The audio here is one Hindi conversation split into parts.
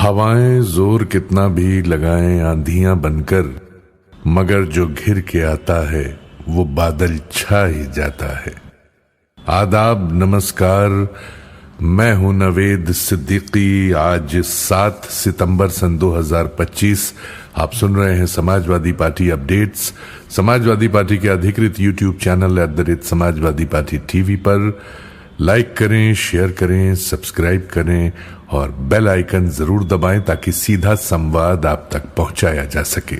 हवाएं जोर कितना भी लगाएं आंधियां बनकर, मगर जो घिर के आता है वो बादल छा ही जाता है। आदाब, नमस्कार, मैं हूं नवेद सिद्दीकी। आज 7 सितंबर सन 2025। आप सुन रहे हैं Samajwadi party updates. Samajwadi party के अधिकृत YouTube channel @Samajwadi party TV पर लाइक करें, शेयर करें, सब्सक्राइब करें और बेल आइकन जरूर दबाएं ताकि सीधा संवाद आप तक पहुंचाया जा सके।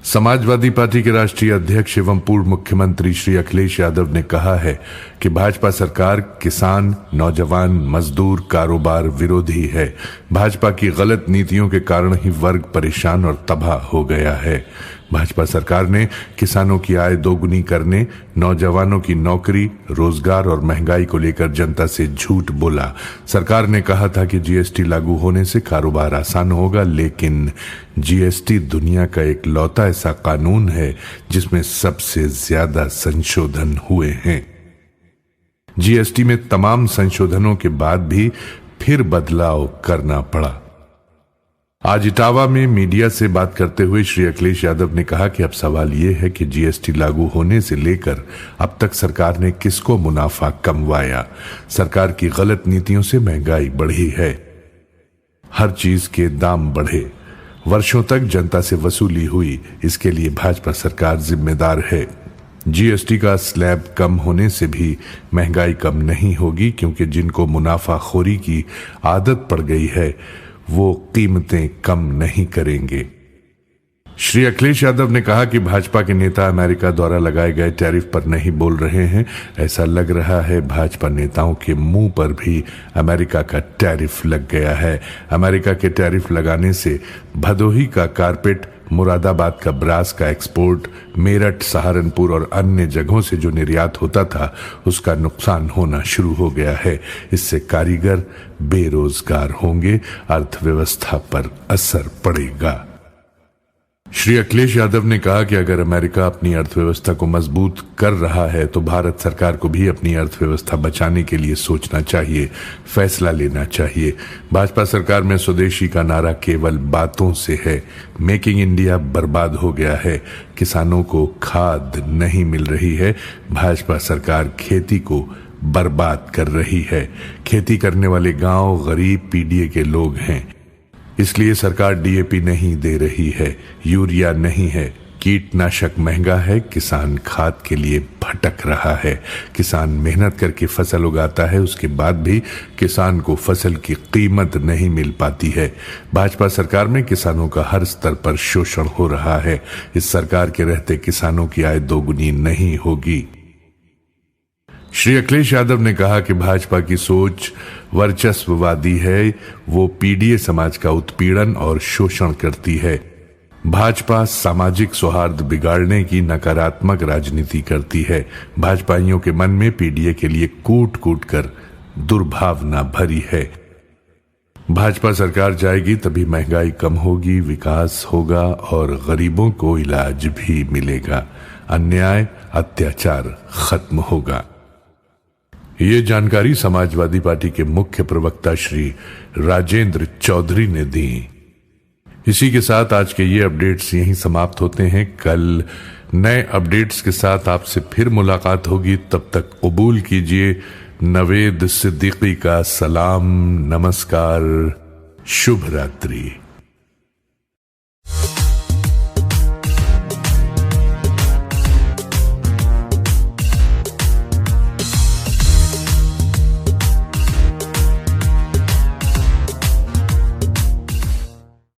समाजवादी पार्टी के राष्ट्रीय अध्यक्ष एवं पूर्व मुख्यमंत्री श्री अखिलेश यादव ने कहा है कि भाजपा सरकार किसान, नौजवान, मजदूर, कारोबार विरोधी है। भाजपा की गलत नीतियों के कारण ही वर्ग परेशान और तबाह हो गया है। भाजपा सरकार ने किसानों की आय दोगुनी करने, नौजवानों की नौकरी, रोजगार और महंगाई को लेकर जनता से झूठ बोला। सरकार ने कहा था कि जीएसटी लागू होने से कारोबार आसान होगा, लेकिन जीएसटी दुनिया का एक लौता ऐसा कानून है जिसमें सबसे ज्यादा संशोधन हुए हैं। जीएसटी में तमाम संशोधनों के बाद भी फिर बदलाव करना पड़ा। आज इटावा में मीडिया से बात करते हुए श्री अखिलेश यादव ने कहा कि अब सवाल यह है कि जीएसटी लागू होने से लेकर अब तक सरकार ने किसको मुनाफा कमवाया। सरकार की गलत नीतियों से महंगाई बढ़ी है, हर चीज के दाम बढ़े, वर्षों तक जनता से वसूली हुई। इसके लिए भाजपा सरकार जिम्मेदार है। जीएसटी का स्लैब कम होने से भी महंगाई कम नहीं होगी, क्योंकि जिनको मुनाफाखोरी की आदत पड़ गई है वो कीमतें कम नहीं करेंगे। श्री अखिलेश यादव ने कहा कि भाजपा के नेता अमेरिका द्वारा लगाए गए टैरिफ पर नहीं बोल रहे हैं। ऐसा लग रहा है भाजपा नेताओं के मुंह पर भी अमेरिका का टैरिफ लग गया है। अमेरिका के टैरिफ लगाने से भदोही का कारपेट, मुरादाबाद का ब्रास का एक्सपोर्ट, मेरठ, सहारनपुर और अन्य जगहों से जो निर्यात होता था उसका नुकसान होना शुरू हो गया है। इससे कारीगर बेरोजगार होंगे, अर्थव्यवस्था पर असर पड़ेगा। श्री अखिलेश यादव ने कहा कि अगर अमेरिका अपनी अर्थव्यवस्था को मजबूत कर रहा है तो भारत सरकार को भी अपनी अर्थव्यवस्था बचाने के लिए सोचना चाहिए, फैसला लेना चाहिए। भाजपा सरकार में स्वदेशी का नारा केवल बातों से है। मेकिंग इंडिया बर्बाद हो गया है। किसानों को खाद नहीं मिल रही है। भाजपा सरकार खेती को बर्बाद कर रही है। खेती करने वाले गांव गरीब पीडीए के लोग हैं, इसलिए सरकार डीएपी नहीं दे रही है, यूरिया नहीं है, कीटनाशक महंगा है, किसान खाद के लिए भटक रहा है। किसान मेहनत करके फसल उगाता है, उसके बाद भी किसान को फसल की कीमत नहीं मिल पाती है। भाजपा सरकार में किसानों का हर स्तर पर शोषण हो रहा है। इस सरकार के रहते किसानों की आय दोगुनी नहीं होगी। श्री अखिलेश यादव ने कहा कि भाजपा की सोच वर्चस्ववादी है। वो पीडीए समाज का उत्पीड़न और शोषण करती है। भाजपा सामाजिक सौहार्द बिगाड़ने की नकारात्मक राजनीति करती है। भाजपाइयों के मन में पीडीए के लिए कूट कूट कर दुर्भावना भरी है। भाजपा सरकार जाएगी तभी महंगाई कम होगी, विकास होगा और गरीबों को इलाज भी मिलेगा, अन्याय अत्याचार खत्म होगा। ये जानकारी समाजवादी पार्टी के मुख्य प्रवक्ता श्री राजेंद्र चौधरी ने दी। इसी के साथ आज के ये अपडेट्स यहीं समाप्त होते हैं। कल नए अपडेट्स के साथ आपसे फिर मुलाकात होगी। तब तक कबूल कीजिए नवेद सिद्दीकी का सलाम, नमस्कार, शुभ रात्रि।